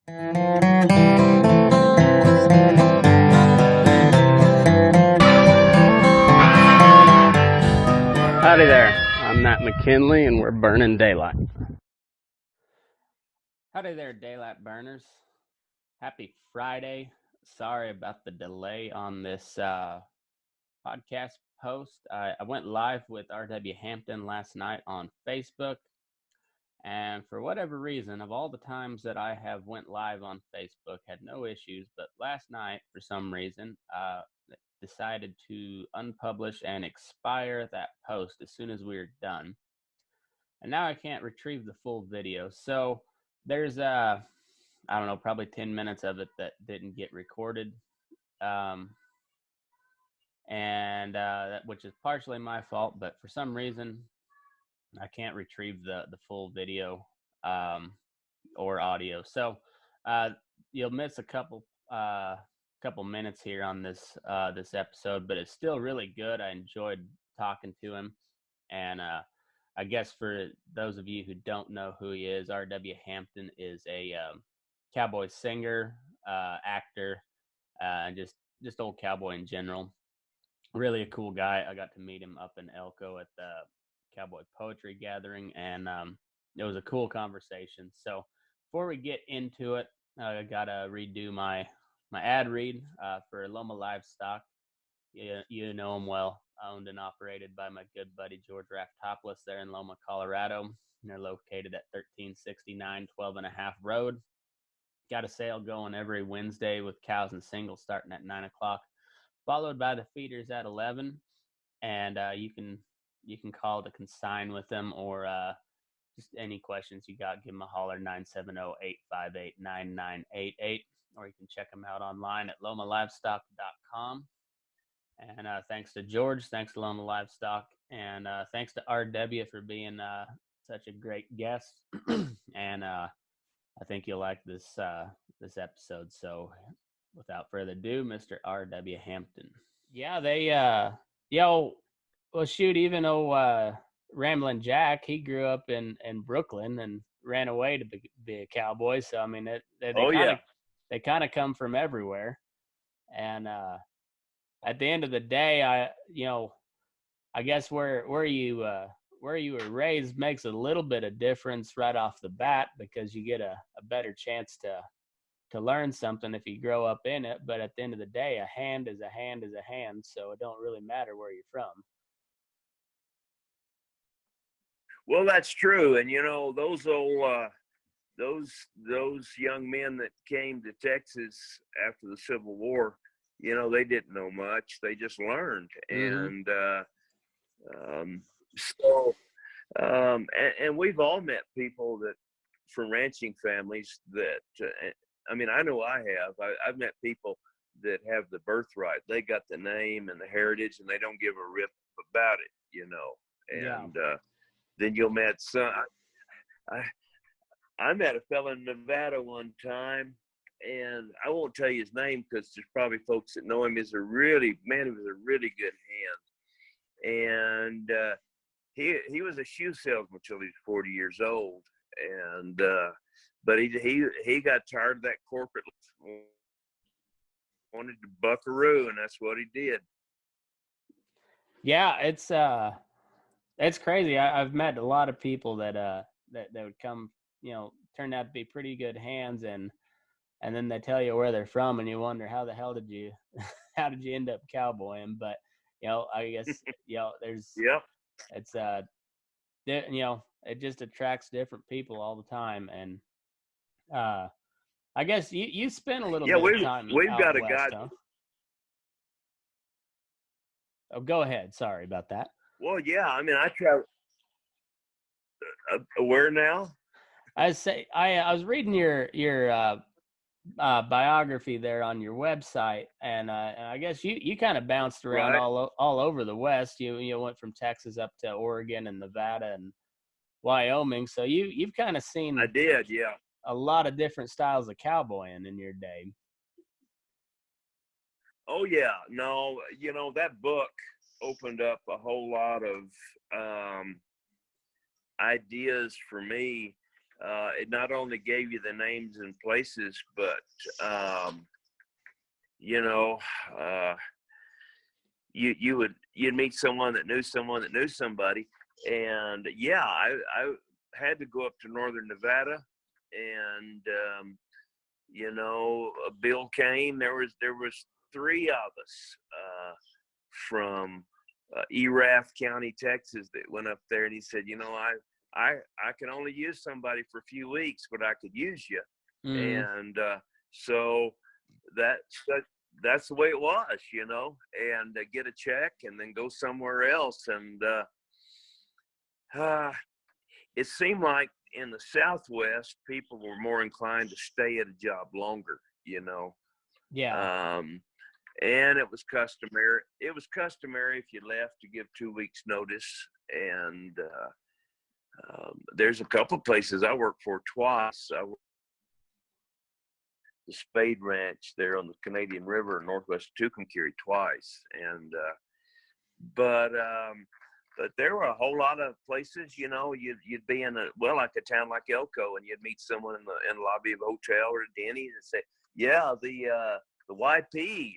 Howdy there, I'm Matt McKinley and we're burning daylight. Howdy there, daylight burners. Happy Friday. Sorry about the delay on this podcast post. I went live with R.W. Hampton last night on Facebook, and for whatever reason, of all the times that I have went live on Facebook, had no issues, but last night, for some reason, decided to unpublish and expire that post as soon as we were done. And now I can't retrieve the full video. So there's I don't know, probably 10 minutes of it that didn't get recorded. Which is partially my fault, but for some reason I can't retrieve the full video or audio. So you'll miss a couple minutes here on this episode, but it's still really good. I enjoyed talking to him, and I guess for those of you who don't know who he is, R.W. Hampton is a cowboy singer, actor, and just old cowboy in general. Really a cool guy. I got to meet him up in Elko at the Cowboy Poetry Gathering, and it was a cool conversation. So before we get into it, I gotta redo my ad read for Loma Livestock. You know them well. Owned and operated by my good buddy George Raftopoulos there in Loma, Colorado. And they're located at 1369 12 and a half Road. Got a sale going every Wednesday with cows and singles starting at 9 o'clock, followed by the feeders at 11. And you can call to consign with them, or just any questions you got, give them a holler, 970-858-9988. Or you can check them out online at lomalivestock.com. And thanks to George, thanks to Loma Livestock, and thanks to RW for being such a great guest. And I think you'll like this episode. So without further ado, Mr. R.W. Hampton. Yeah, they well, shoot, even though Ramblin' Jack, he grew up in Brooklyn and ran away to be a cowboy. So I mean, they kind of come from everywhere. And at the end of the day, I guess where you were raised makes a little bit of difference right off the bat, because you get a better chance to learn something if you grow up in it. But at the end of the day, a hand is a hand is a hand, so it don't really matter where you're from. Well, that's true. And those old those young men that came to Texas after the Civil War, they didn't know much. They just learned. Mm-hmm. And we've all met people that from ranching families that I know I have. I've met people that have the birthright. They got the name and the heritage, and they don't give a rip about it, And then you'll meet some. I met a fella in Nevada one time, and I won't tell you his name because there's probably folks that know him. He was a really good hand, and he was a shoe salesman until he was 40 years old, and but he got tired of that corporate, wanted to buckaroo, and that's what he did. Yeah, it's crazy. I've met a lot of people that would come, turn out to be pretty good hands, and then they tell you where they're from, and you wonder how the hell did you end up cowboying? But I guess there's it's it just attracts different people all the time, and I guess you spent a little bit of time. We've out got a west, guy. huh? Oh, go ahead. Sorry about that. Well, yeah. I mean, I travel. Where now? I was reading your biography there on your website, and I guess you kind of bounced around all over the West. You went from Texas up to Oregon and Nevada and Wyoming, so you've kind of seen. I did, yeah. A lot of different styles of cowboying in your day. Oh yeah, no, that book opened up a whole lot of ideas for me it not only gave you the names and places, but you know, you'd meet someone that knew someone that knew somebody, and yeah, I had to go up to northern Nevada, and Bill came. There was three of us from Erath County, Texas, that went up there, and he said, I can only use somebody for a few weeks, but I could use you, Mm. and so that that's the way it was, and get a check and then go somewhere else, and uh, it seemed like in the Southwest, people were more inclined to stay at a job longer, Yeah. um, and it was customary. It was customary if you left to give 2 weeks notice, and there's a couple places I worked for twice. I worked the Spade Ranch there on the Canadian River, northwest of Tucumcari, twice, and but there were a whole lot of places, you'd be in like a town like Elko, and you'd meet someone in the lobby of a hotel or a Denny's and say, yeah, the YP,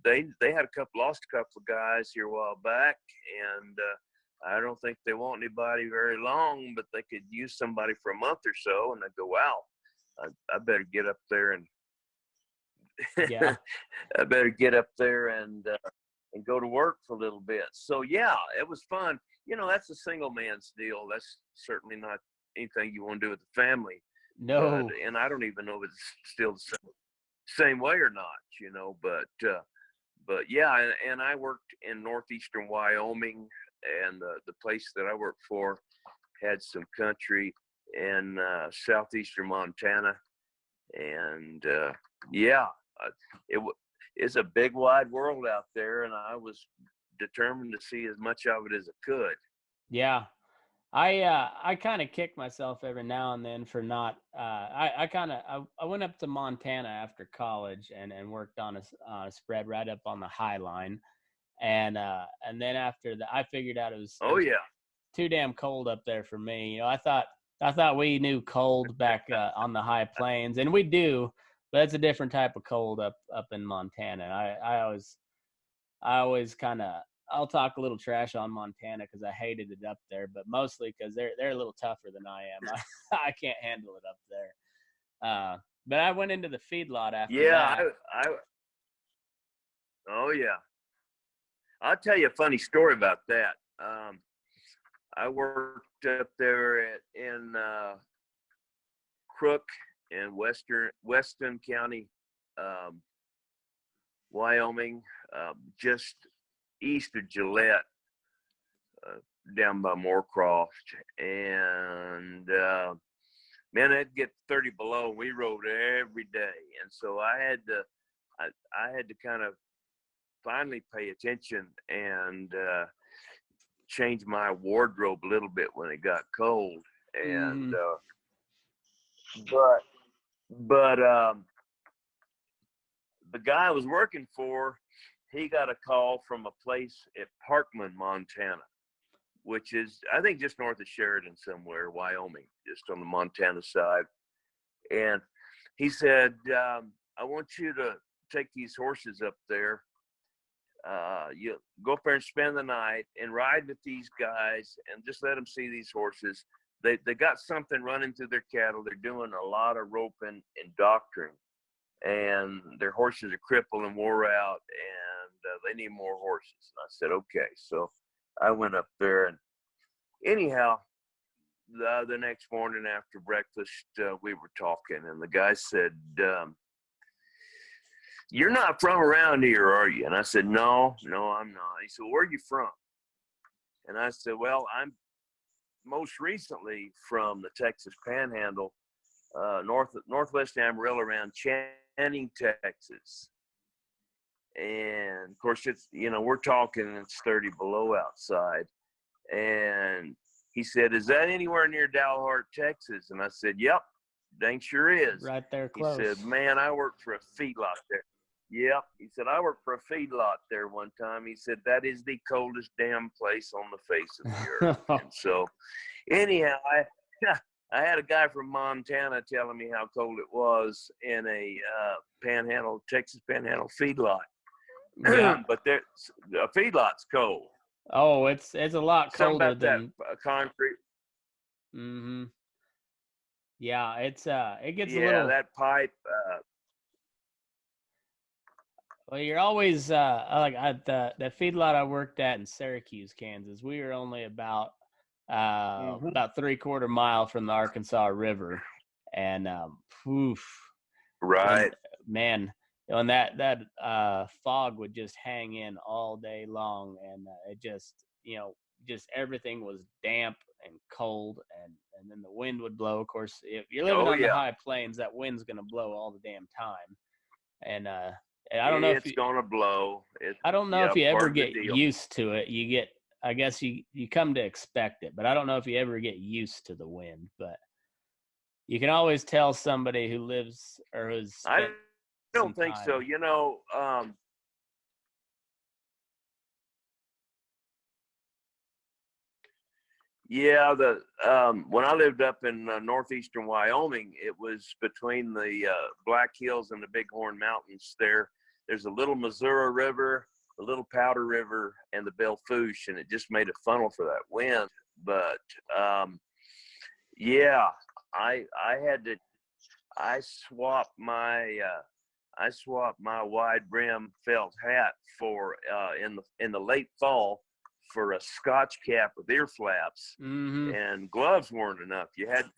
they had lost a couple of guys here a while back, and I don't think they want anybody very long, but they could use somebody for a month or so. And I'd go, wow, I better get up there and Yeah. I better get up there and go to work for a little bit. So yeah, it was fun. That's a single man's deal. That's certainly not anything you want to do with the family. No. And I don't even know if it's still the same way or not. But yeah, and I worked in northeastern Wyoming, and the place that I worked for had some country in southeastern Montana, and yeah, it it's a big wide world out there, and I was determined to see as much of it as I could. Yeah. I kind of kick myself every now and then for not I went up to Montana after college and worked on a spread right up on the High Line, and then after that I figured out it Oh was yeah, too damn cold up there for me. I thought we knew cold back on the high plains, and we do, but it's a different type of cold up in Montana. I always kind of I'll talk a little trash on Montana because I hated it up there, but mostly because they're a little tougher than I am. I can't handle it up there. But I went into the feedlot after yeah. that. Oh yeah. I'll tell you a funny story about that. I worked up there in Crook in Weston County, um, Wyoming, just east of Gillette, uh, down by Moorcroft, and man, it'd get 30 below. We rode every day, and so I had to kind of finally pay attention and change my wardrobe a little bit when it got cold, and Mm, but but the guy I was working for, he got a call from a place at Parkman, Montana, which is, I think, just north of Sheridan somewhere, Wyoming, just on the Montana side. And he said, I want you to take these horses up there. You go up there and spend the night and ride with these guys and just let them see these horses. They got something running through their cattle. They're doing a lot of roping and doctoring, and their horses are crippled and wore out, and they need more horses. And I said, okay. So I went up there, and anyhow, the next morning after breakfast, we were talking, and the guy said, you're not from around here, are you? And I said, no, I'm not. He said, where are you from? And I said, well, I'm most recently from the Texas Panhandle, northwest Amarillo, around Channing, Texas. And of course, it's, we're talking, it's 30 below outside. And he said, is that anywhere near Dalhart, Texas? And I said, yep, dang sure is. right there, He said, close. man, I worked for a feedlot there. Yep. He said, I worked for a feedlot there one time. He said, that is the coldest damn place on the face of the earth. And so anyhow, I had a guy from Montana telling me how cold it was in a Texas Panhandle feedlot. Yeah. But a feedlot's cold. Oh, it's a lot Something colder about that than. concrete. Mm-hmm. Yeah, it gets a Yeah, little. that pipe. Well, you're always like at the feedlot I worked at in Syracuse, Kansas. We were only Mhm. about 3/4 mile from the Arkansas River, and poof, when Right. man, when that fog would just hang in all day long, and it just everything was damp and cold, and then the wind would blow. Of course, if you're living Oh on the yeah, high plains, that wind's gonna blow all the damn time, and I don't know if it's gonna blow. It's I don't know if yeah, you ever part of the get deal. used to it. I guess you come to expect it, but I don't know if you ever get used to the wind. But you can always tell somebody who lives or who's I spent some don't think so. time. Yeah, the when I lived up in northeastern Wyoming, it was between the Black Hills and the Bighorn Mountains. There's a little Missouri River, a little Powder River, and the Belle Fourche, and it just made a funnel for that wind. But yeah, I had to I swapped my wide brim felt hat for in the late fall for a Scotch cap with ear flaps, Mm-hmm. and gloves weren't enough. You had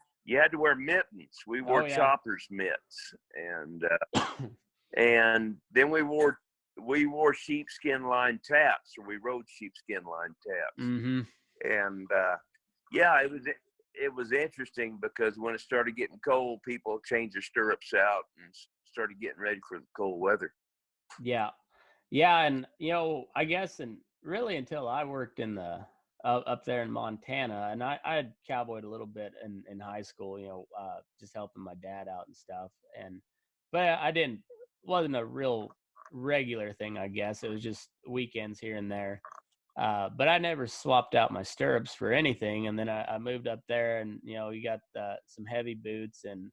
to wear mittens. We Oh wore yeah. choppers mitts, and then we wore sheepskin lined taps, or we rode sheepskin lined taps, Mm-hmm. and yeah, it was interesting because when it started getting cold, people changed their stirrups out and started getting ready for the cold weather. Yeah. Yeah, and I guess, and really until I worked in the up there in Montana, and I had cowboyed a little bit in high school, just helping my dad out and stuff, but I didn't wasn't a real regular thing, I guess. It was just weekends here and there. But I never swapped out my stirrups for anything, and then I moved up there, and you got some heavy boots and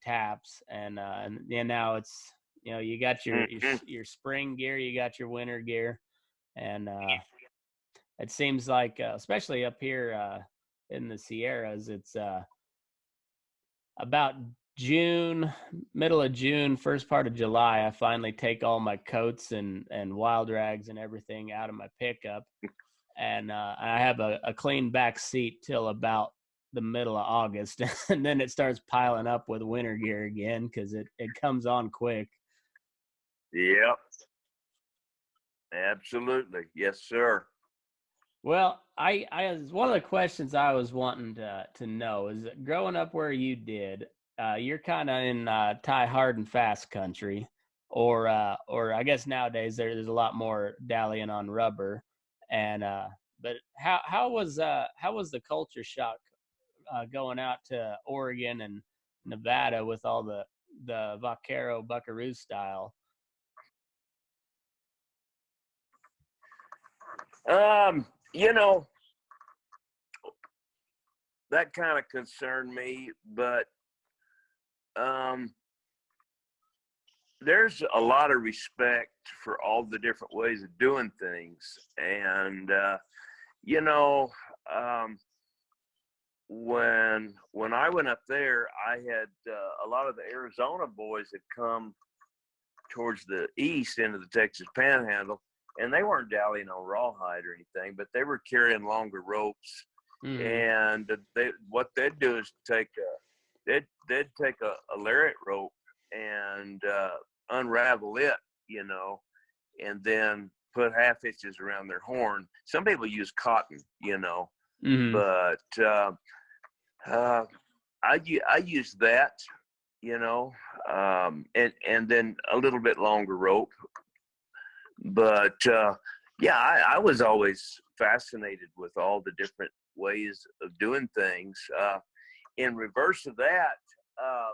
taps, and now it's you got Mm-hmm. your spring gear, you got your winter gear, and it seems like especially up here in the Sierras, it's about June, middle of June, first part of July. I finally take all my coats and wild rags and everything out of my pickup, and I have a clean back seat till about the middle of August, and then it starts piling up with winter gear again because it comes on quick. Yep, absolutely. Yes, sir. Well, I one of the questions I was wanting to know is that growing up where you did, you're kind of in tie hard and fast country, or I guess nowadays there's a lot more dallying on rubber, and but how was the culture shock going out to Oregon and Nevada with all the vaquero buckaroo style? Um, you know, that kind of concerned me, but um, there's a lot of respect for all the different ways of doing things. And, you know, um, when I went up there, I had a lot of the Arizona boys had come towards the east into the Texas Panhandle, and they weren't dallying on rawhide or anything, but they were carrying longer ropes. Mm-hmm. And what they'd do is they'd take a lariat rope and unravel it, you know, and then put half hitches around their horn. Some people use cotton, you know, Mm-hmm. but uh, I use that, you know, and then a little bit longer rope. But yeah, I was always fascinated with all the different ways of doing things. In reverse of that, um,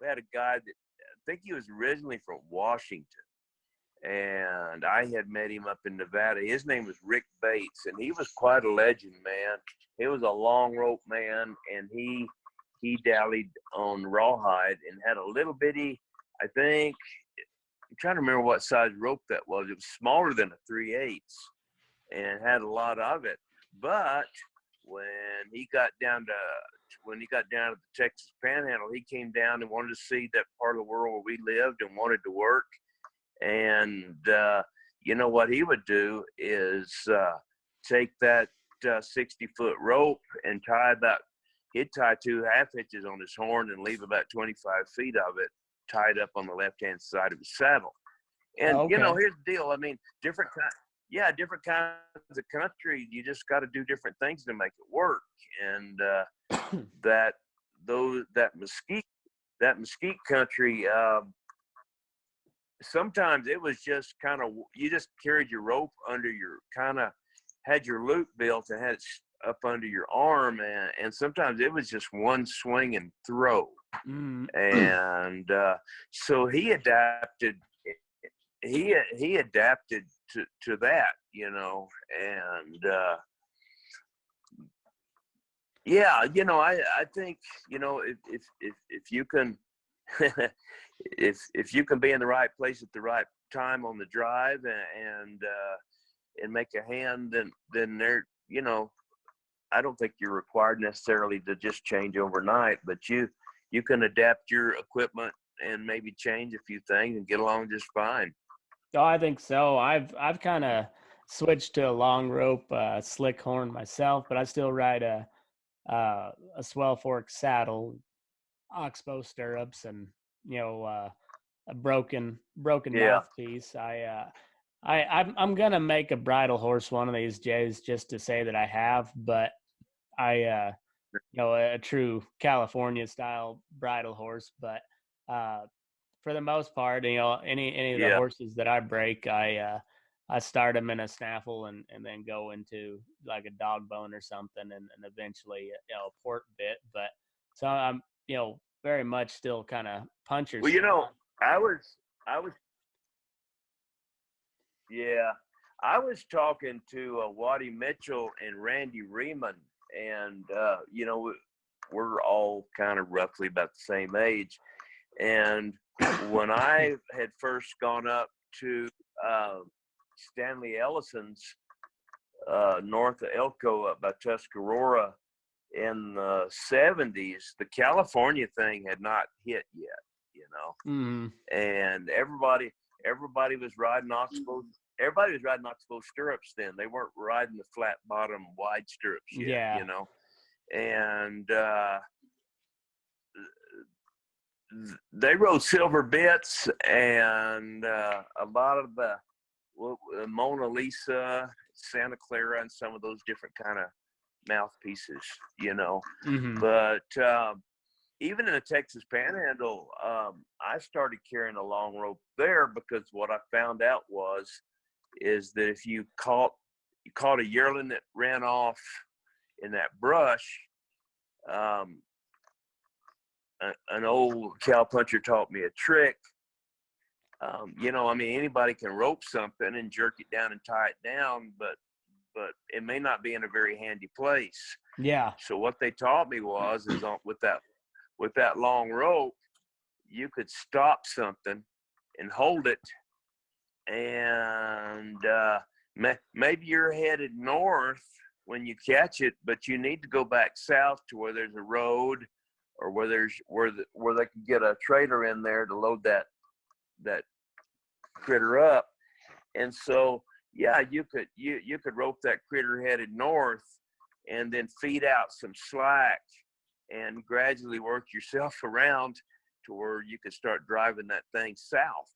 we had a guy that I think he was originally from Washington, and I had met him up in Nevada. His name was Rick Bates, and he was quite a legend, man. He was a long rope man, and he dallied on rawhide and had a little bitty, I think, I'm trying to remember what size rope that was. It was smaller than a 3/8 and had a lot of it. But when he got down to the Texas Panhandle, he came down and wanted to see that part of the world where we lived and wanted to work. And you know what he would do is take that 60-foot rope and he'd tie 2 1/2 hitches on his horn and leave about 25 feet of it tied up on the left-hand side of his saddle. And Okay. Here's the deal. I mean, different kinds of country. You just got to do different things to make it work. And that mesquite country. Sometimes it was just kind of, you just carried your rope under your, kind of had your loop built and had it up under your arm, and sometimes it was just one swing and throw. And so he adapted to that, and I think, if you can if you can be in the right place at the right time on the drive and make a hand, then there, I don't think you're required necessarily to just change overnight, but you can adapt your equipment and maybe change a few things and get along just fine. Oh, I think so. I've kind of switched to a long rope slick horn myself, but I still ride a swell fork saddle, oxbow stirrups, and a broken Yeah. mouthpiece. I'm gonna make a bridle horse one of these days just to say that I have, but I a true California style bridle horse, but for the most part, any of the Yeah. horses that I break, I start them in a snaffle and then go into like a dog bone or something, and eventually a port bit. But so I'm very much still kind of puncher's. Well, I was yeah, I was talking to Waddy Mitchell and Randy Riemann, and we're all kind of roughly about the same age. And when I had first gone up to Stanley Ellison's north of Elko up by Tuscarora in the 70s, the California thing had not hit yet, and everybody was riding oxbow. Everybody was riding oxbow stirrups then. They weren't riding the flat bottom wide stirrups yet, and they rode silver bits, and a lot of the Mona Lisa, Santa Clara, and some of those different kind of mouthpieces, But even in the Texas Panhandle, I started carrying a long rope there because what I found out is that if you caught a yearling that ran off in that brush, an old cowpuncher taught me a trick. Anybody can rope something and jerk it down and tie it down, but it may not be in a very handy place. Yeah. So what they taught me is with that long rope, you could stop something and hold it, and maybe you're headed north when you catch it, but you need to go back south to where there's a road, or where they can get a trailer in there to load that critter up. And so you could rope that critter headed north and then feed out some slack and gradually work yourself around to where you could start driving that thing south,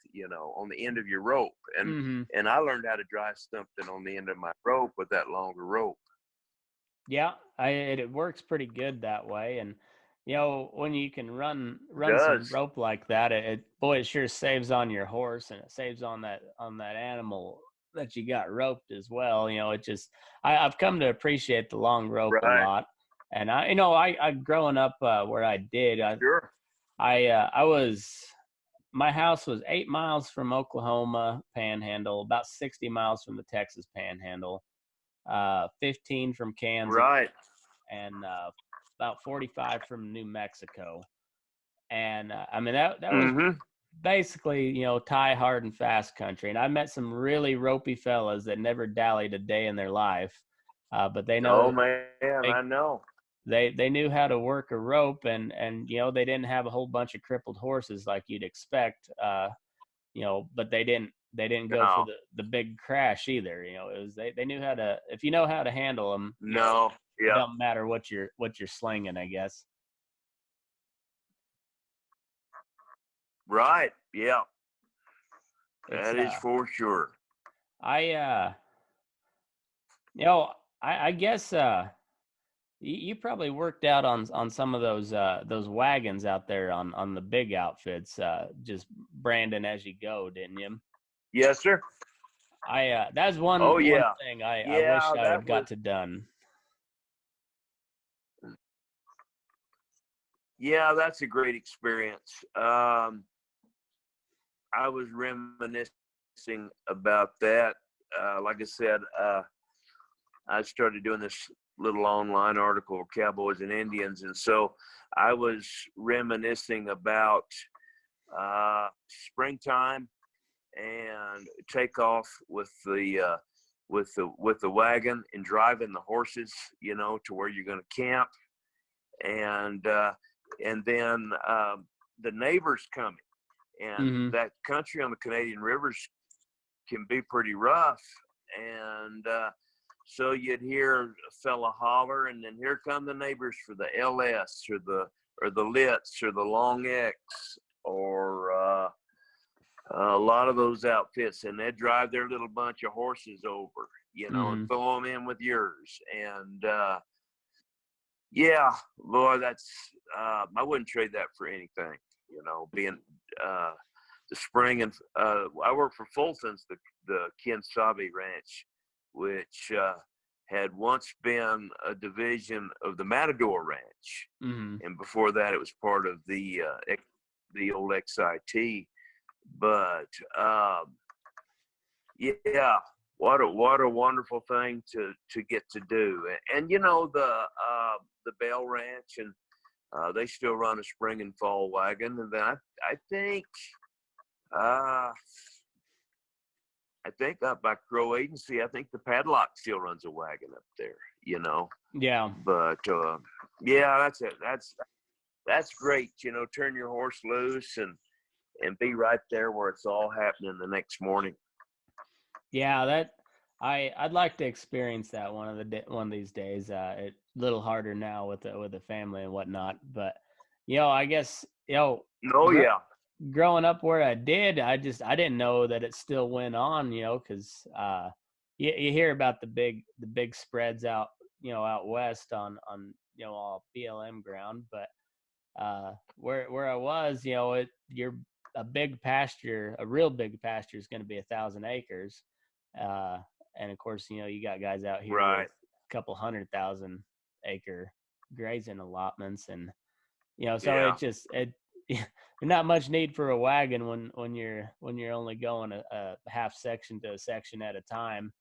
on the end of your rope. And I learned how to drive something on the end of my rope with that longer rope. Yeah, it works pretty good that way. And when you can run some rope like that, it sure saves on your horse, and it saves on that animal that you got roped as well. I've come to appreciate the long rope a lot. And I growing up where I did, Sure. I was my house was 8 miles from Oklahoma Panhandle, about 60 miles from the Texas Panhandle, 15 from Kansas, Right. and about 45 from New Mexico. And I mean that was Mm-hmm. basically, tie hard and fast country. And I met some really ropey fellas that never dallied a day in their life, but Oh man, they I know. they knew how to work a rope, and they didn't have a whole bunch of crippled horses like you'd expect, but they didn't go for No, the big crash either. It was they knew how to, if you know how to handle them, no, it yeah, don't matter what you're slinging, I guess. right, yeah, It's that is for sure. I you know I guess you probably worked out on some of those wagons out there on the big outfits, just branding as you go, didn't you? Yes, sir. That's Oh one yeah, thing I wish yeah. I That would was got to done. yeah. That's a great experience. I was reminiscing about that. Like I said, I started doing this little online article, Cowboys and Indians, and so I was reminiscing about springtime and take off with the wagon and driving the horses, to where you're going to camp, and then the neighbors coming, and Hmm. that country on the Canadian rivers can be pretty rough, and so you'd hear a fella holler, and then here come the neighbors for the LS or the Litz or the Long X or a lot of those outfits, and they'd drive their little bunch of horses over, and Hmm. throw them in with yours. And yeah, boy, that's I wouldn't trade that for anything. Being uh, the spring, and I worked for Fulton's, the Ken Sabe Ranch, which had once been a division of the Matador Ranch, Hmm. and before that, it was part of the old XIT. But yeah, what a wonderful thing to get to do. And the Bell Ranch, and they still run a spring and fall wagon. And then I think uh, I think up by Crow Agency, I think the Padlock still runs a wagon up there. Yeah. But yeah, that's it. That's great. Turn your horse loose and be right there where it's all happening the next morning. Yeah, that I'd like to experience that one of these days. It's a little harder now with the family and whatnot, but I guess Oh gr- yeah, growing up where I did, I didn't know that it still went on. Because you hear about the big spreads out out west on all BLM ground, but where I was, you're a big pasture, a real big pasture is going to be 1,000 acres, uh, and of course, you got guys out here with right. a couple 100,000 acre grazing allotments, and so Yeah. it there's not much need for a wagon when you're only going a half section to a section at a time,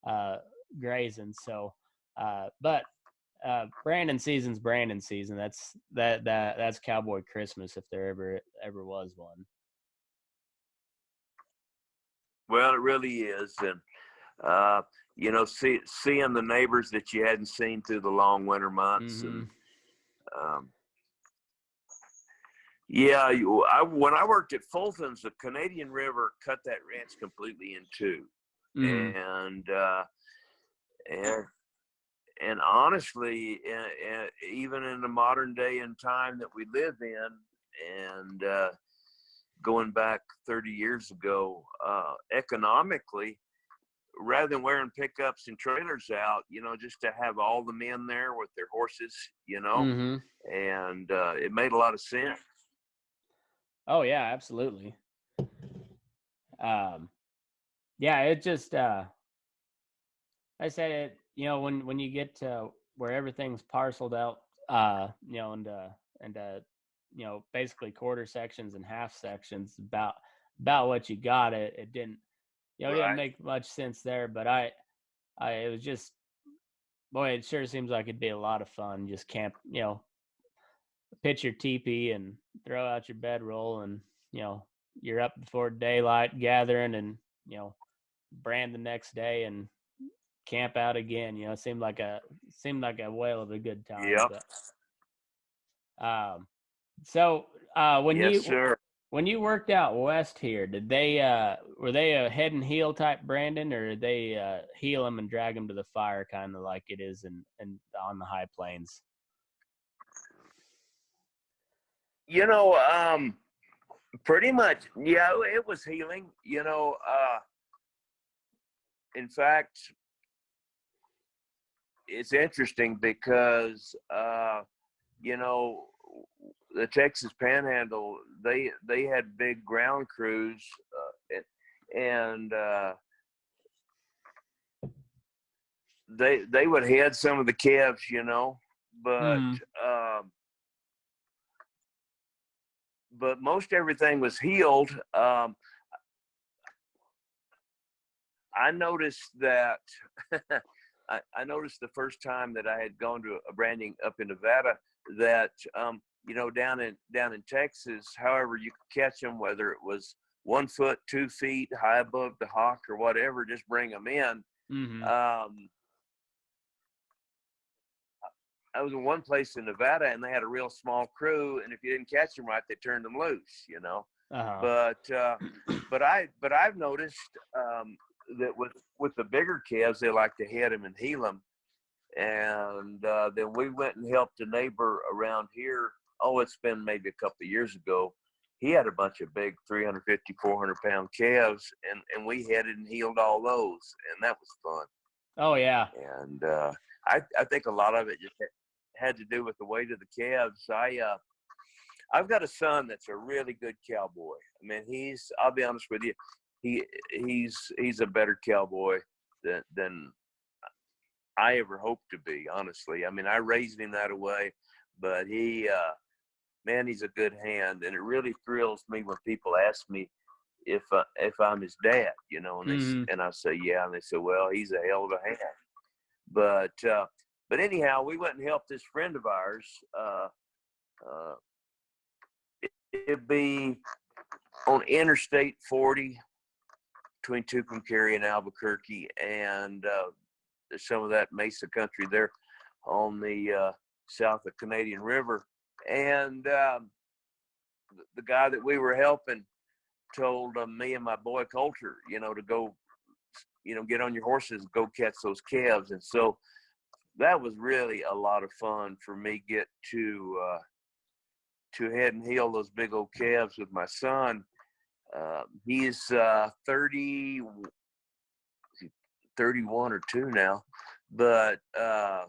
uh, grazing. So, but Brandon season's Brandon season. That's Cowboy Christmas if there ever was one. Well, it really is, and seeing the neighbors that you hadn't seen through the long winter months, and Mm-hmm. um, yeah, when I worked at Fulton's, the Canadian River cut that ranch completely in two, Mm-hmm. and and and honestly, even in the modern day and time that we live in, and going back 30 years ago, economically, rather than wearing pickups and trailers out, just to have all the men there with their horses, Mm-hmm. and it made a lot of sense. Oh yeah, absolutely. Um, yeah, it just I said it. When you get to where everything's parceled out, and basically quarter sections and half sections, about what you got. It didn't, it didn't Right. make much sense there, but it was just, boy, it sure seems like it'd be a lot of fun. Just camp, pitch your teepee and throw out your bedroll, and you know you're up before daylight gathering, and brand the next day and camp out again. It seemed like a whale of a good time. Yep. But so Yes, sir. when you worked out west here, did they were they a head and heel type branding, or did they heel them and drag them to the fire, kind of like it is in on the high plains? Pretty much, yeah, it was healing. In fact, it's interesting because the Texas Panhandle, they had big ground crews, and they would head some of the calves, but Mm. but most everything was healed. I noticed that I noticed the first time that I had gone to a branding up in Nevada that down in Texas, however you could catch them, whether it was 1 foot, 2 feet high above the hock or whatever, just bring them in. Mm-hmm. I was in one place in Nevada and they had a real small crew, and if you didn't catch them right, they turned them loose, Uh-huh. But I've noticed that with the bigger calves, they like to head them and heel them. And then we went and helped a neighbor around here. Oh, it's been maybe a couple of years ago. He had a bunch of big 350, 400-pound calves, and we headed and healed all those, and that was fun. Oh yeah. And I think a lot of it just had to do with the weight of the calves. I've got a son that's a really good cowboy. I mean, I'll be honest with you, he's a better cowboy than I ever hoped to be, honestly. I mean, I raised him that way, but he's a good hand, and it really thrills me when people ask me if I'm his dad, and Mm-hmm. and I say yeah, and they say, well, he's a hell of a hand. But anyhow, we went and helped this friend of ours. It'd be on Interstate 40 between Tucumcari and Albuquerque, and some of that Mesa country there on the south of Canadian River. And the guy that we were helping told me and my boy Coulter, to go, get on your horses, go catch those calves. And so that was really a lot of fun for me get to head and heel those big old calves with my son. He's 31 or 2 now, but the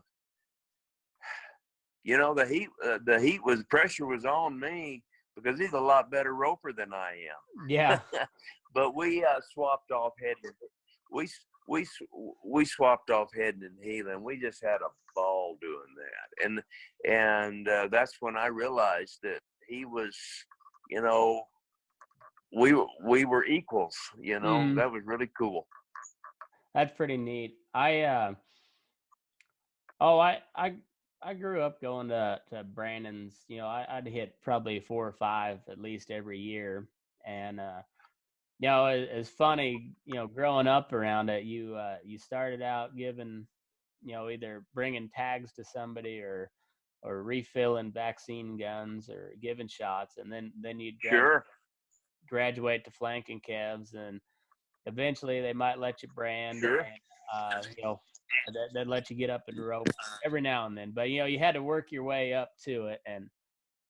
heat was, pressure was on me because he's a lot better roper than I am. Yeah. But we swapped off heading. We swapped off heading and heeling. We just had a ball doing that, and that's when I realized that he was, we were equals. Mm-hmm. That was really cool. That's pretty neat. I grew up going to Brandon's. I'd hit probably 4 or 5 at least every year, and it's funny. Growing up around it, you started out giving, either bringing tags to somebody or refilling vaccine guns or giving shots, and then you'd Sure. graduate to flanking calves, and eventually they might let you brand, Sure. and they'd let you get up and rope every now and then, but you had to work your way up to it. And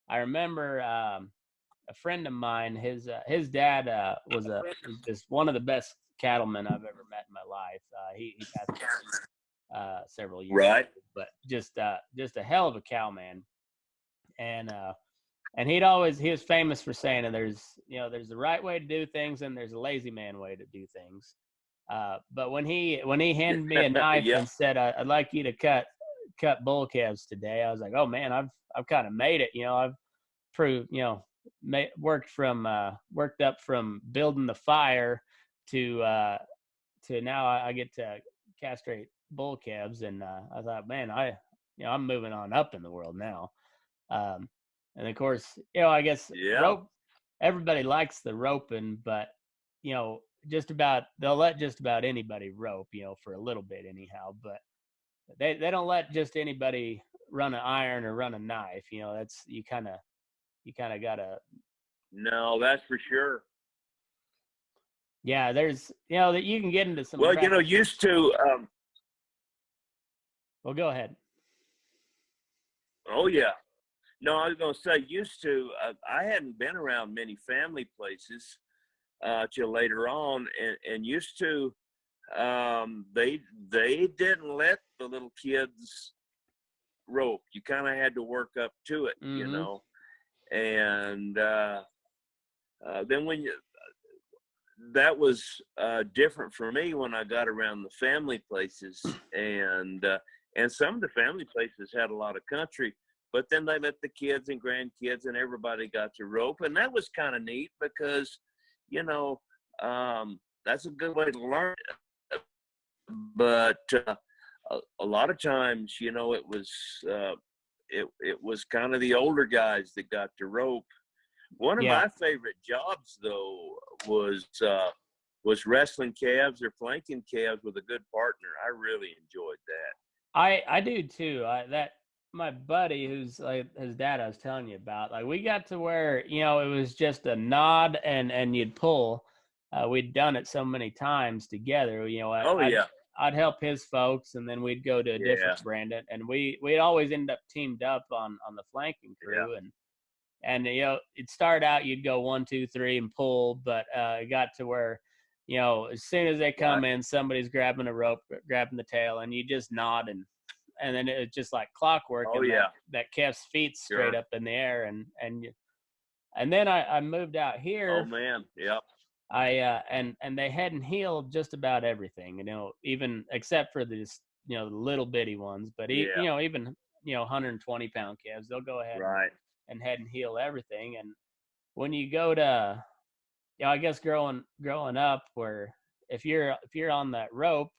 I remember a friend of mine, his dad was just one of the best cattlemen I've ever met in my life. He passed away several years Right. ago, but just a hell of a cow man. And he was famous for saying that there's the right way to do things and there's a lazy man way to do things. But when he handed me a knife Yep. and said, I'd like you to cut bull calves today, I was like, oh man, I've kind of made it. worked up from building the fire to now I get to castrate bull calves, and I thought, man, I'm moving on up in the world now. And of course, I guess Yeah. rope, everybody likes the roping, but they'll let just about anybody rope, for a little bit anyhow, but they don't let just anybody run an iron or run a knife. That's you kind of gotta. No, that's for sure. Yeah, there's that you can get into some Well, used to. Well, go ahead. Oh yeah. No, I was going to say used to. I hadn't been around many family places till later on, and used to. They didn't let the little kids rope. You kind of had to work up to it, Mm-hmm. And then that was different for me when I got around the family places, and some of the family places had a lot of country, but then they let the kids and grandkids and everybody got to rope, and that was kind of neat because, that's a good way to learn. But a lot of times, it was kind of the older guys that got to rope. One of my favorite jobs, though, was wrestling calves or flanking calves with a good partner. I really enjoyed that. I do too. That my buddy, who's like his dad, I was telling you about, like we got to where it was just a nod and you'd pull. We'd done it so many times together. Oh yeah, I'd help his folks, and then we'd go to a different brand, and we'd always end up teamed up on the flanking crew, and it'd start out, you'd go 1, 2, 3 and pull, but it got to where as soon as they come in, somebody's grabbing a rope, grabbing the tail, and you just nod, and then it's just like clockwork. Oh, and that calf's feet straight up in the air, and then I moved out here. Oh man, yep. And they hadn't healed just about everything, even except for these, the little bitty ones, but even 120-pound calves, they'll go ahead and head and heal everything. And when you go to, I guess growing up, where if you're on that rope,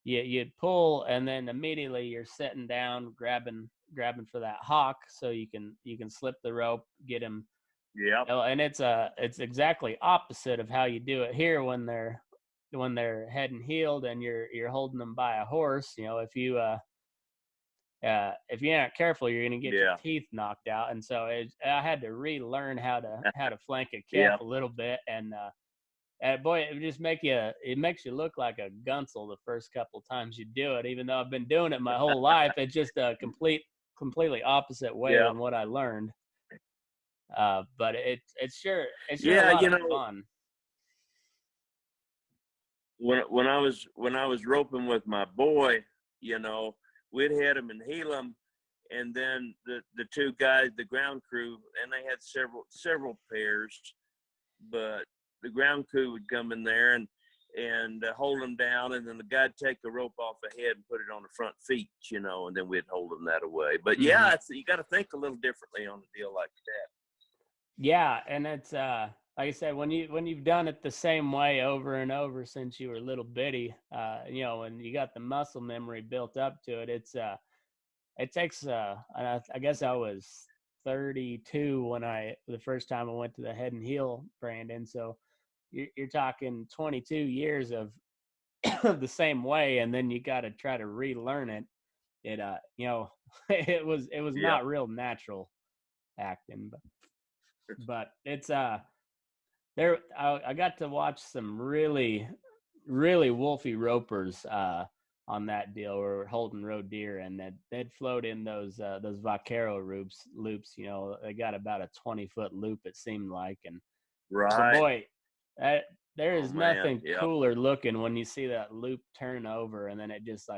you'd pull, and then immediately you're sitting down, grabbing for that hock, so you can slip the rope, get him. Yeah. And it's exactly opposite of how you do it here when they're head and healed, and you're holding them by a horse. If you aren't careful, you're gonna get your teeth knocked out. And so I had to relearn how to flank a calf a little bit, and boy, it makes you look like a gunsel the first couple times you do it. Even though I've been doing it my whole life, it's just a completely opposite way than what I learned. But it's sure a lot of fun. When I was roping with my boy, we'd hit him and heal him, and then the two guys, the ground crew, and they had several pairs, but the ground crew would come in there and hold them down, and then the guy'd take the rope off the head and put it on the front feet, and then we'd hold them that away. But you got to think a little differently on a deal like that. Yeah, and it's like I said, when you've done it the same way over and over since you were little bitty, and you got the muscle memory built up to it, it takes. I guess I was 32 when the first time I went to the Head and Heel brand, and so you're talking 22 years of the same way, and then you got to try to relearn it. It was not real natural acting, but it's there. I got to watch some really wolfy ropers on that deal, or holding road deer, and they'd float in those vaquero loops. They got about a 20-foot loop, it seemed like, and boy, there is nothing cooler looking when you see that loop turn over, and then it just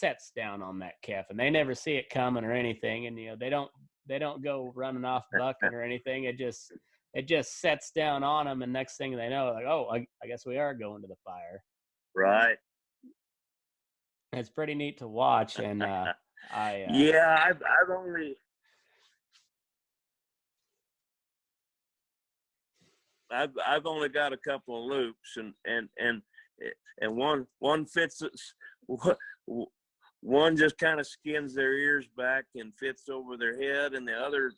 sets down on that calf, and they never see it coming or anything, and they don't go running off bucking or anything. It just sets down on them, and next thing they know, like, oh, I guess we are going to the fire. Right. It's pretty neat to watch, and I've only I've only got a couple of loops, and one fits. One just kind of skins their ears back and fits over their head, and the other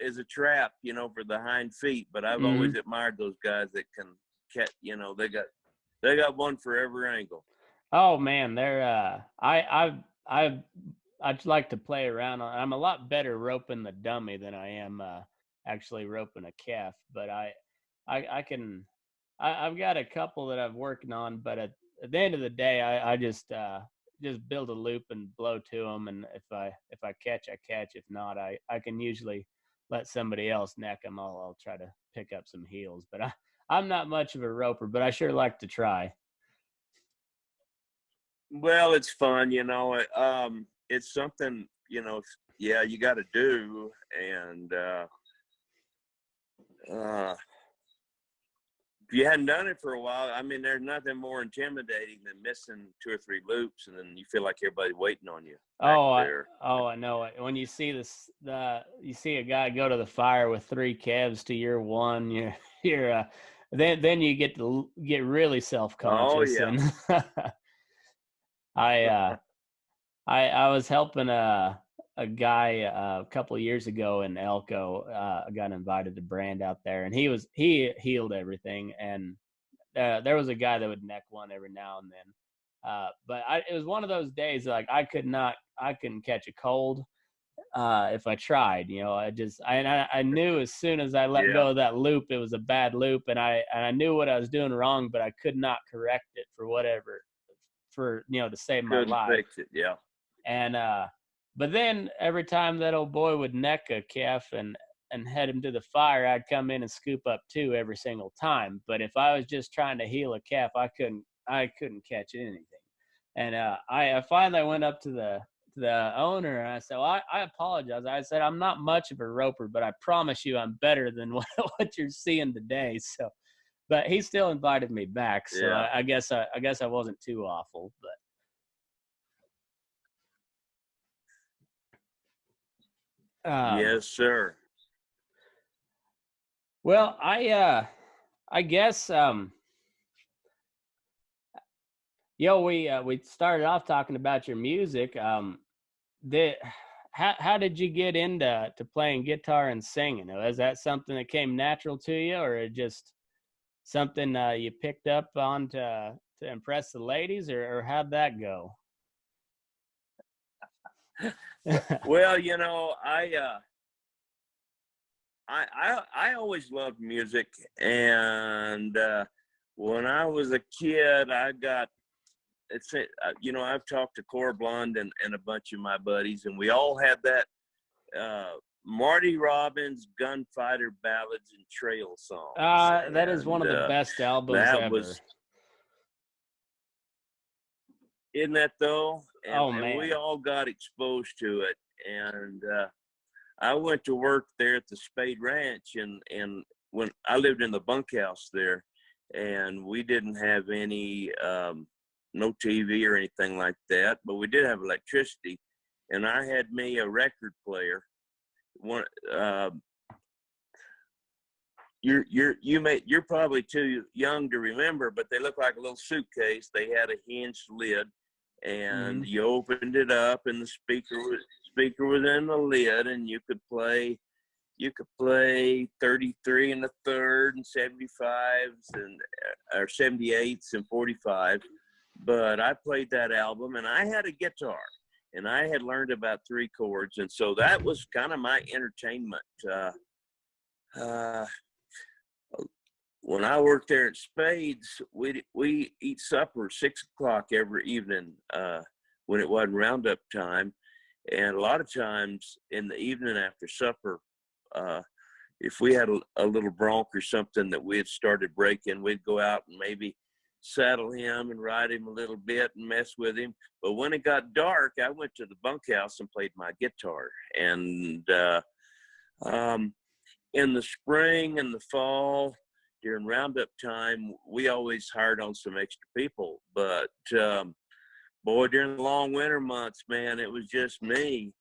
is a trap, for the hind feet. But I've always admired those guys that can catch. They got one for every angle. Oh man, they're I'd like to play around on. I'm a lot better roping the dummy than I am actually roping a calf, but I can I've got a couple that I'm working on, but at the end of the day, I just build a loop and blow to them, and if I catch, I catch. If not, I can usually let somebody else neck them. I'll try to pick up some heels, but I'm not much of a roper, but I sure like to try. Well, it's fun, it's something, yeah, you got to do. And if you hadn't done it for a while, I mean, there's nothing more intimidating than missing 2 or 3 loops, and then you feel like everybody's waiting on you back there. I know it. When you see you see a guy go to the fire with 3 calves to your one, you're then you get really self-conscious. Oh, yeah. And I was helping a guy a couple of years ago in Elko. I got invited to brand out there, and he healed everything. And there was a guy that would neck one every now and then. But it was one of those days like I couldn't catch a cold if I tried. I knew as soon as I let go of that loop, it was a bad loop, and I knew what I was doing wrong, but I could not correct it to save my life. Couldn't fix it, yeah. And but then every time that old boy would neck a calf and head him to the fire, I'd come in and scoop up 2 every single time. But if I was just trying to heal a calf, I couldn't catch anything. And I finally went up to the owner and I said, well, I apologize. I said, I'm not much of a roper, but I promise you I'm better than what you're seeing today. So, but he still invited me back. So yeah. I guess I wasn't too awful, but. Yes, sir. Well, I guess we started off talking about your music. How did you get into playing guitar and singing? Is that something that came natural to you, or just something you picked up on to impress the ladies, or how'd that go? Well, I always loved music, and when I was a kid, I've talked to Cora Blund and a bunch of my buddies, and we all had that Marty Robbins gunfighter ballads and trail songs. That is one of the best albums ever. Isn't that though? Man. And we all got exposed to it. And I went to work there at the Spade Ranch, and when I lived in the bunkhouse there, and we didn't have any no TV or anything like that, but we did have electricity, and I had me a record player. You're probably too young to remember, but they look like a little suitcase. They had a hinged lid, and you opened it up, and the speaker was in the lid, and you could play 33 and a third and 75s or 78s and 45. But I played that album, and I had a guitar, and I had learned about 3 chords, and so that was kind of my entertainment. When I worked there at Spades, we eat supper at 6 o'clock every evening when it wasn't roundup time. And a lot of times in the evening after supper, if we had a little bronc or something that we had started breaking, we'd go out and maybe saddle him and ride him a little bit and mess with him. But when it got dark, I went to the bunkhouse and played my guitar. And in the spring and the fall, during roundup time, we always hired on some extra people. But boy, during the long winter months, man, it was just me.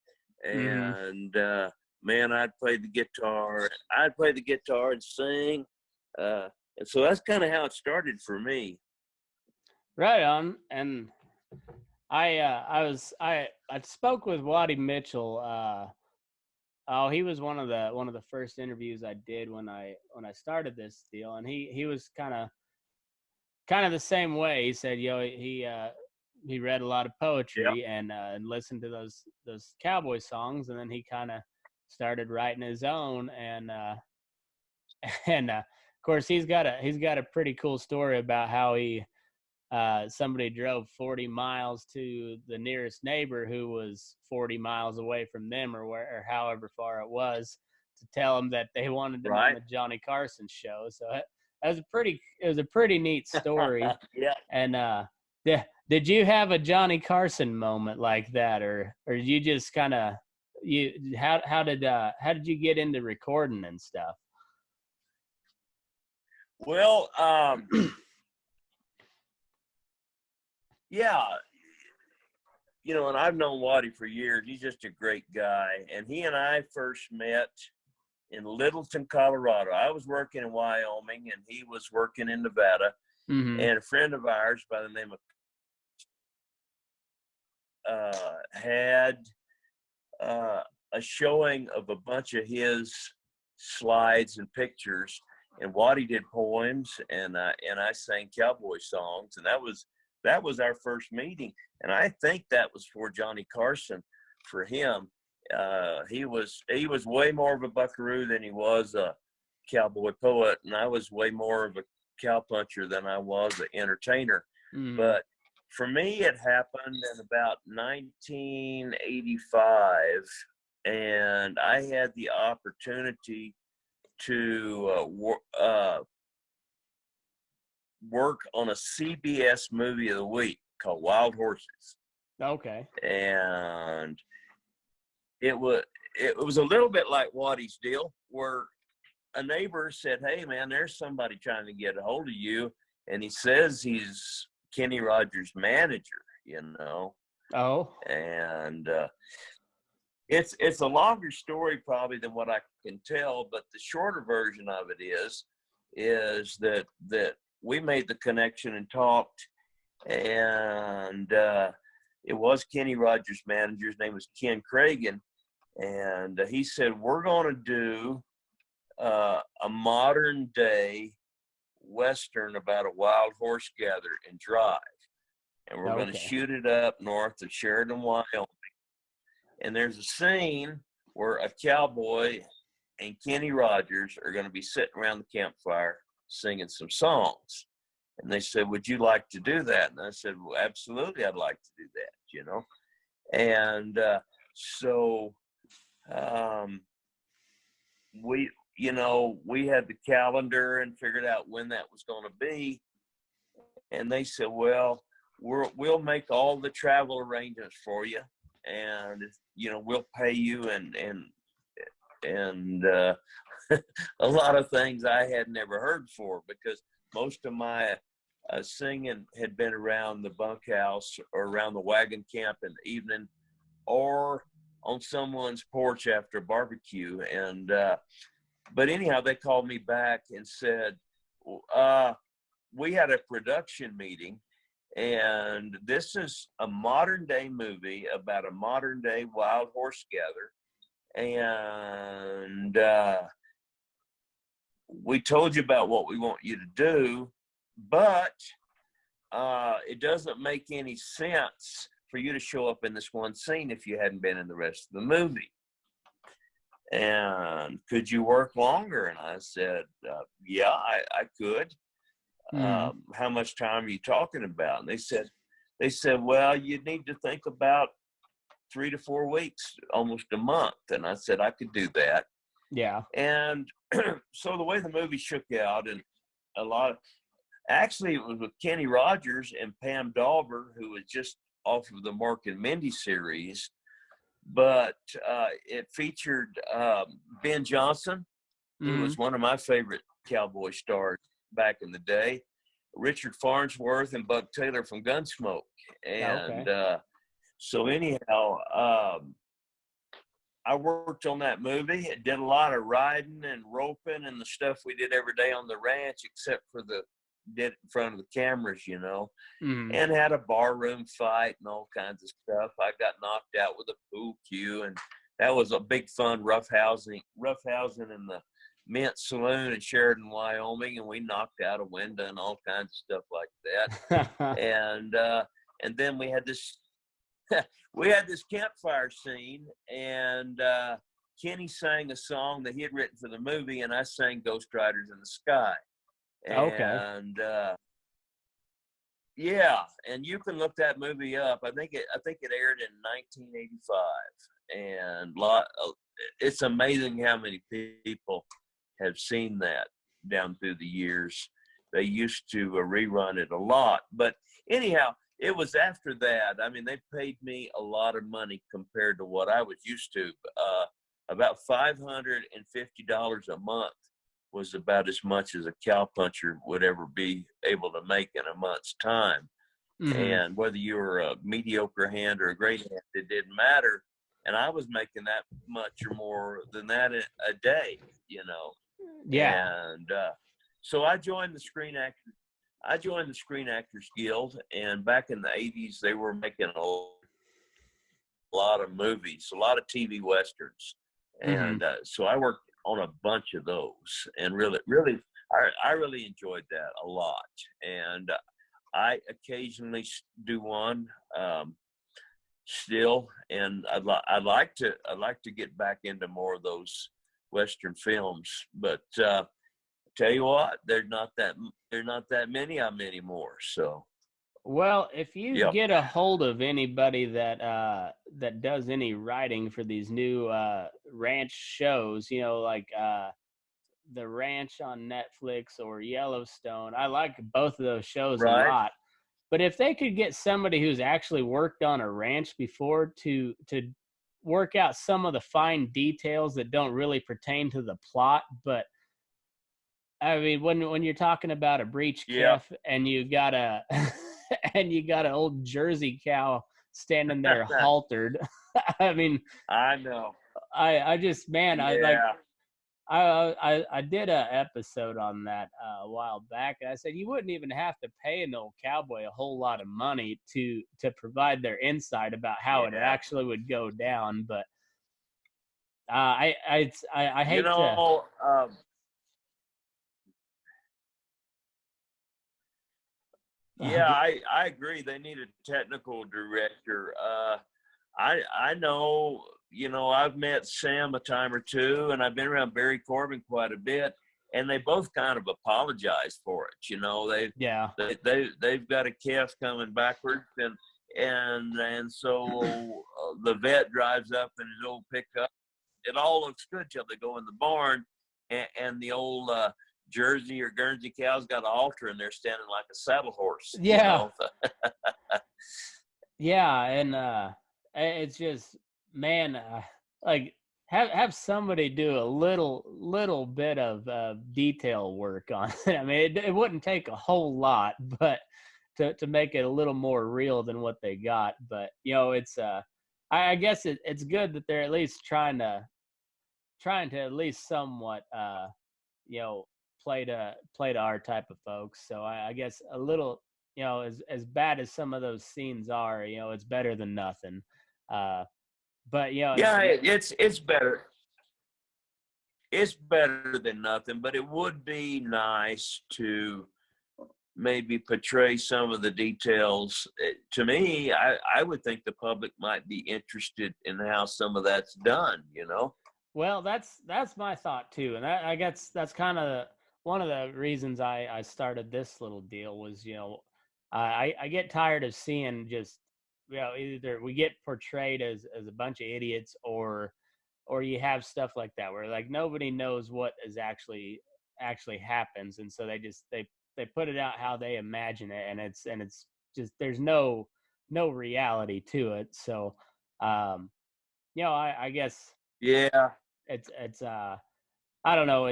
And man, I'd play the guitar and sing. so that's kind of how it started for me. Right on. And I spoke with Waddy Mitchell. Oh, he was one of the first interviews I did when I started this deal, and he was kind of the same way. He said, he read a lot of Yeah. poetry and listened to those cowboy songs, and then he kind of started writing his own. And of course he's got a pretty cool story about how he somebody drove 40 miles to the nearest neighbor who was 40 miles away from them, or however far it was, to tell him that they wanted him on Right. the Johnny Carson show. So it was a pretty neat story. Yeah. And did you have a Johnny Carson moment like that, or did you just kind of how did you get into recording and stuff? Well, yeah, and I've known Waddy for years. He's just a great guy. And he and I first met in Littleton, Colorado. I was working in Wyoming and he was working in Nevada. Mm-hmm. And a friend of ours by the name of had a showing of a bunch of his slides and pictures, and Waddy did poems, and I sang cowboy songs, and that was our first meeting. And I think that was for Johnny Carson. For him, he was way more of a buckaroo than he was a cowboy poet, and I was way more of a cowpuncher than I was an entertainer. Mm-hmm. But for me, it happened in about 1985, and I had the opportunity to work on a CBS movie of the week called Wild Horses. Okay. And it was a little bit like Waddy's deal, where a neighbor said, "Hey, man, there's somebody trying to get a hold of you," and he says he's Kenny Rogers' manager, Oh. And it's a longer story probably than what I can tell, but the shorter version of it is that we made the connection and talked, and it was Kenny Rogers' manager. His name was Ken Cragen, and he said, "We're going to do a modern day Western about a wild horse gather and drive. And we're going to shoot it up north of Sheridan, Wyoming. And there's a scene where a cowboy and Kenny Rogers are going to be sitting around the campfire singing some songs." And they said, "Would you like to do that?" And I said, "Well, absolutely, I'd like to do that, And so we had the calendar and figured out when that was going to be. And they said, "Well, we'll make all the travel arrangements for you, and we'll pay you and a lot of things I had never heard before, because most of my singing had been around the bunkhouse or around the wagon camp in the evening, or on someone's porch after a barbecue. And but anyhow, they called me back and said, "We had a production meeting, and this is a modern day movie about a modern day wild horse gather. And we told you about what we want you to do, but it doesn't make any sense for you to show up in this one scene if you hadn't been in the rest of the movie. And could you work longer?" And I said, "Yeah, I could." "How much time are you talking about?" And they said, "Well, you need to think about 3 to 4 weeks, almost a month." And I said, "I could do that." Yeah. And so the way the movie shook out, and actually it was with Kenny Rogers and Pam Dauber, who was just off of the Mark and Mindy series, but it featured Ben Johnson, who was one of my favorite cowboy stars back in the day, Richard Farnsworth, and Buck Taylor from Gunsmoke. And so anyhow, I worked on that movie. It did a lot of riding and roping and the stuff we did every day on the ranch, except for did it in front of the cameras, Mm. and had a barroom fight and all kinds of stuff. I got knocked out with a pool cue, and that was a big fun roughhousing in the Mint Saloon in Sheridan, Wyoming, and we knocked out a window and all kinds of stuff like that. And then we had this campfire scene, and Kenny sang a song that he had written for the movie, and I sang Ghost Riders in the Sky. Okay. And yeah, and you can look that movie up. I think it aired in 1985, and it's amazing how many people have seen that down through the years. They used to rerun it a lot, but anyhow, it was after that. I mean, they paid me a lot of money compared to what I was used to. About $550 a month was about as much as a cowpuncher would ever be able to make in a month's time. Mm-hmm. And whether you were a mediocre hand or a great hand, it didn't matter. And I was making that much or more than that a day, Yeah. And so I joined the Screen Actors Guild, and back in the 80s, they were making a lot of movies, a lot of TV westerns. And so I worked on a bunch of those, and really, I really enjoyed that a lot. And I occasionally do one still, and I'd like to get back into more of those Western films, but tell you what, there's not that many of them anymore. So, well, if you yep. get a hold of anybody that does any writing for these new ranch shows, like The Ranch on Netflix or Yellowstone, I like both of those shows a Right. lot. But if they could get somebody who's actually worked on a ranch before to work out some of the fine details that don't really pertain to the plot, but I mean, when you're talking about a breech Yeah. calf and you got a and you got an old Jersey cow standing there haltered, I mean, I know. I just, man, Yeah. I did a episode on that a while back, and I said you wouldn't even have to pay an old cowboy a whole lot of money to provide their insight about how it Yeah. actually would go down. But I You hate to. know, yeah, I agree. They need a technical director. I know, I've met Sam a time or two, and I've been around Barry Corbin quite a bit, and they both kind of apologize for it. Yeah. They've got a calf coming backwards, and so the vet drives up in his old pickup. It all looks good till they go in the barn, and the old Jersey or Guernsey cow's got an halter, and they're standing like a saddle horse. Yeah. Yeah, and it's just, man, like have somebody do a little bit of detail work on it. I mean, it wouldn't take a whole lot, but to make it a little more real than what they got. But it's I guess it's good that they're at least trying to at least somewhat you know play to our type of folks. So I guess a little, as bad as some of those scenes are, it's better than nothing. But Yeah, it's better. It's better than nothing, but it would be nice to maybe portray some of the details. To me, I would think the public might be interested in how some of that's done. well, that's my thought too, and I guess that's kind of one of the reasons I started this little deal was, I get tired of seeing just, either we get portrayed as a bunch of idiots, or you have stuff like that where like nobody knows what is actually happens, and so they put it out how they imagine it, and it's just, there's no reality to it. So I guess Yeah. it's I don't know,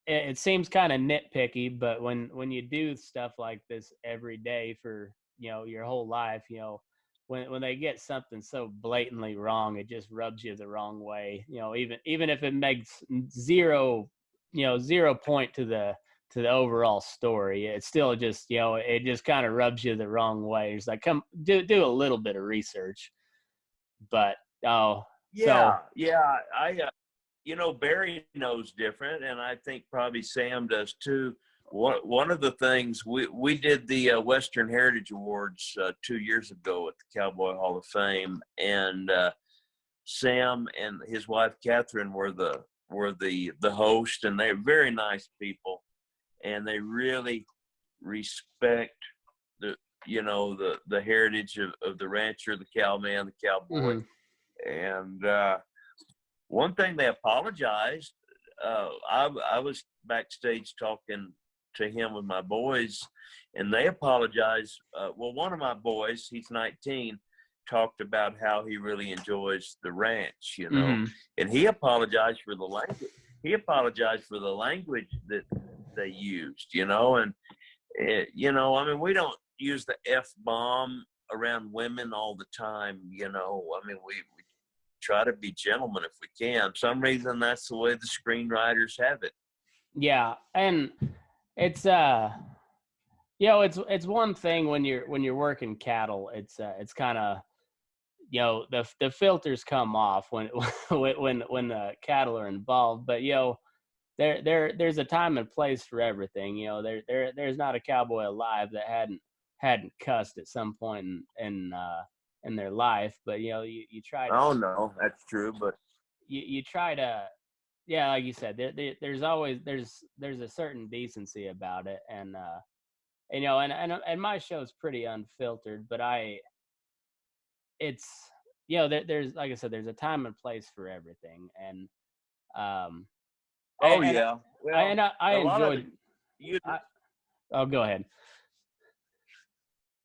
it seems kind of nitpicky, but when you do stuff like this every day for your whole life, when they get something so blatantly wrong, it just rubs you the wrong way. Even if it makes zero point to the overall story, it's still just it just kind of rubs you the wrong way. It's like, come do a little bit of research. But Yeah, yeah. Barry knows different, and I think probably Sam does too. One of the things we did the Western Heritage Awards 2 years ago at the Cowboy Hall of Fame, and Sam and his wife Catherine were the host, and they're very nice people, and they really respect the heritage of the rancher, the cowman, the cowboy, and one thing they apologized. I was backstage talking to him with my boys, and they apologized. Well, one of my boys, he's 19, talked about how he really enjoys the ranch, and he apologized for the language. He apologized for the language that they used, and I mean, we don't use the F-bomb around women all the time, I mean, we try to be gentlemen if we can. For some reason, that's the way the screenwriters have it. Yeah, and it's it's one thing when you're working cattle. It's kind of the filters come off when when the cattle are involved. But there's a time and place for everything. There's not a cowboy alive that hadn't cussed at some point in their life. But you try to. Oh no, that's true. But you try to, yeah, like you said, there's always there's a certain decency about it, and and my show's pretty unfiltered, but it's there's, like I said, there's a time and place for everything, and yeah, well, I enjoyed. Oh, go ahead.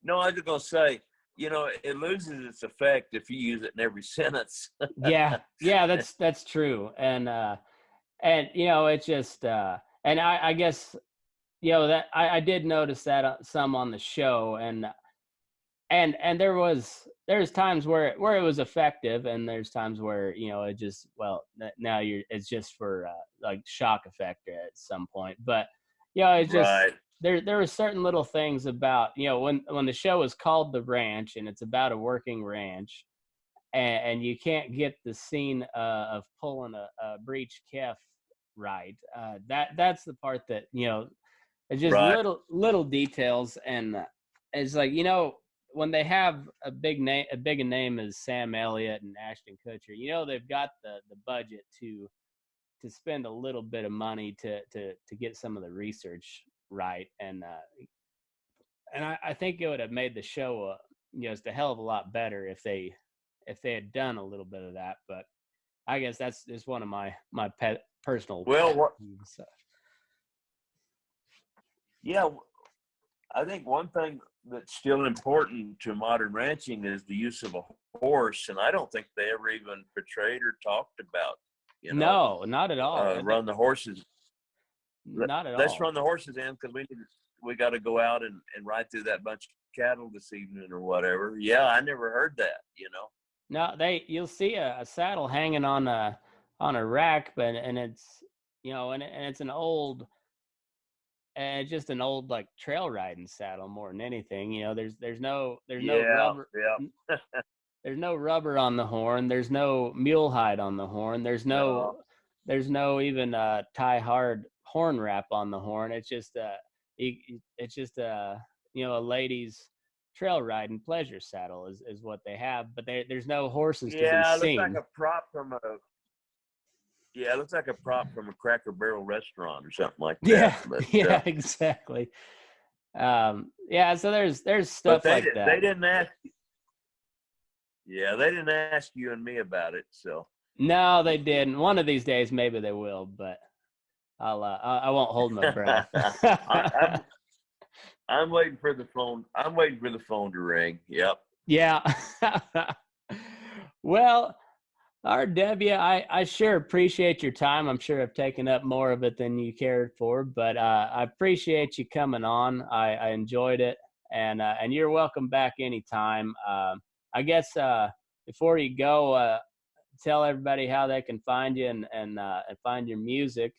No, I was just gonna say, it loses its effect if you use it in every sentence. yeah, that's true, and it's just and I guess that I did notice that some on the show, and there's times where it was effective, and there's times where it just, well, now it's just for like shock effect at some point. But it's just right. There were certain little things about when the show is called The Ranch, and it's about a working ranch, and you can't get the scene of pulling a breech calf right. That's the part that it's just Right. little details, and it's like when they have a big name as Sam Elliott and Ashton Kutcher, they've got the budget to spend a little bit of money to get some of the research right, and I think it would have made the show just a hell of a lot better if they had done a little bit of that. But I guess that's just one of my personal peeves. Yeah, I think one thing that's still important to modern ranching is the use of a horse, and I don't think they ever even portrayed or talked about. No, not at all. Run the horses. Not at all. Let's run the horses in, because we got to go out and ride through that bunch of cattle this evening or whatever. Yeah, I never heard that. No, you'll see a saddle hanging on a rack, but and it's and it's an old. And just an old like trail riding saddle more than anything. There's no rubber. Yeah. There's no rubber on the horn. There's no mule hide on the horn. There's no even tie hard horn wrap on the horn. It's just a lady's trail riding pleasure saddle is what they have. But there's no horses to be seen. Yeah, it looks like a prop from a. Yeah, it looks like a prop from a Cracker Barrel restaurant or something like that. Yeah, but, exactly. So there's stuff like that. They didn't ask. Yeah, they didn't ask you and me about it. So. No, they didn't. One of these days, maybe they will, but I won't hold my breath. I'm waiting for the phone. I'm waiting for the phone to ring. Yep. Yeah. Well. All right, Debbie, I sure appreciate your time. I'm sure I've taken up more of it than you cared for, but I appreciate you coming on. I enjoyed it, and you're welcome back anytime. I guess before you go, tell everybody how they can find you and find your music.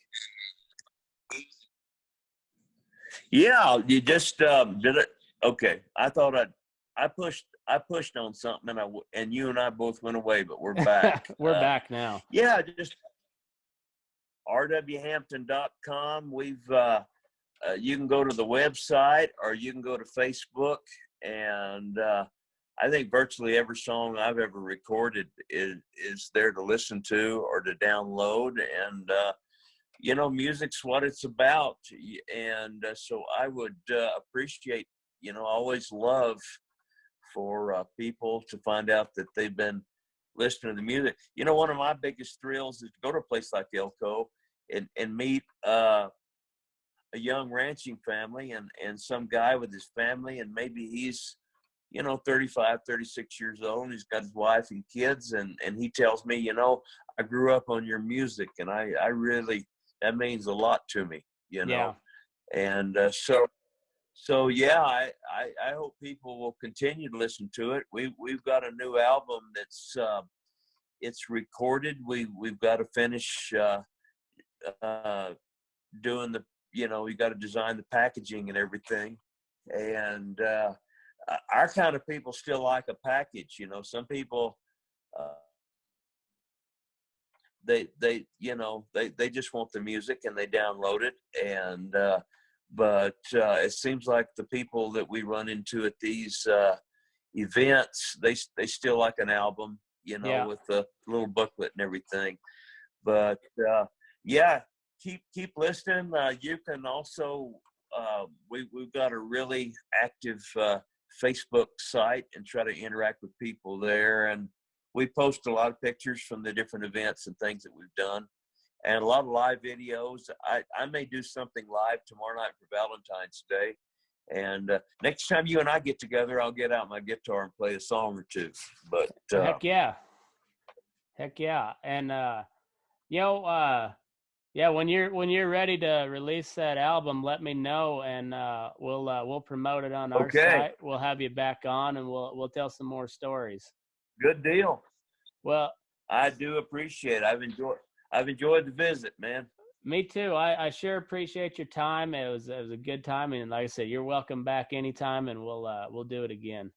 Yeah, you just did it. Okay, I pushed on something, and you and I both went away, but we're back. We're back now. Yeah, just rwhampton.com. You can go to the website, or you can go to Facebook, and I think virtually every song I've ever recorded is there to listen to or to download. And music's what it's about. And so I would appreciate, always love for people to find out that they've been listening to the music. One of my biggest thrills is to go to a place like Elko and meet a young ranching family and some guy with his family, and maybe he's 35, 36 years old, and he's got his wife and kids, and he tells me, I grew up on your music, and I really, that means a lot to me, Yeah. And so yeah, I hope people will continue to listen to it. We've got a new album that's it's recorded. We've got to finish doing the, we got to design the packaging and everything. And our kind of people still like a package. Some people they just want the music and they download it. And but it seems like the people that we run into at these events, they still like an album, Yeah. with the little booklet and everything. But yeah, keep listening. You can also we've got a really active Facebook site, and try to interact with people there. And we post a lot of pictures from the different events and things that we've done, and a lot of live videos. I may do something live tomorrow night for Valentine's Day. And next time you and I get together, I'll get out my guitar and play a song or two. But heck yeah. And yeah, when you're ready to release that album, let me know, and we'll promote it on our site. We'll have you back on, and we'll tell some more stories. Good deal. Well, I do appreciate it. I've enjoyed the visit, man. Me too. I sure appreciate your time. It was a good time, and like I said, you're welcome back anytime, and we'll do it again.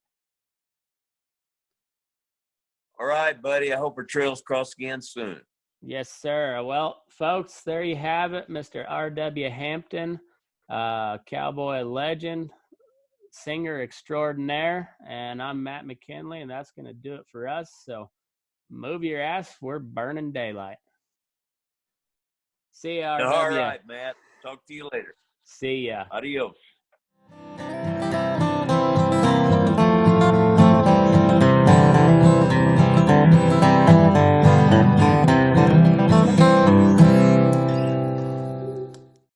All right, buddy. I hope our trails cross again soon. Yes, sir. Well, folks, there you have it, Mr. R.W. Hampton, cowboy legend, singer extraordinaire, and I'm Matt McKinley, and that's going to do it for us. So move your ass. We're burning daylight. See ya, RW. All right, Matt. Talk to you later. See ya. Adios.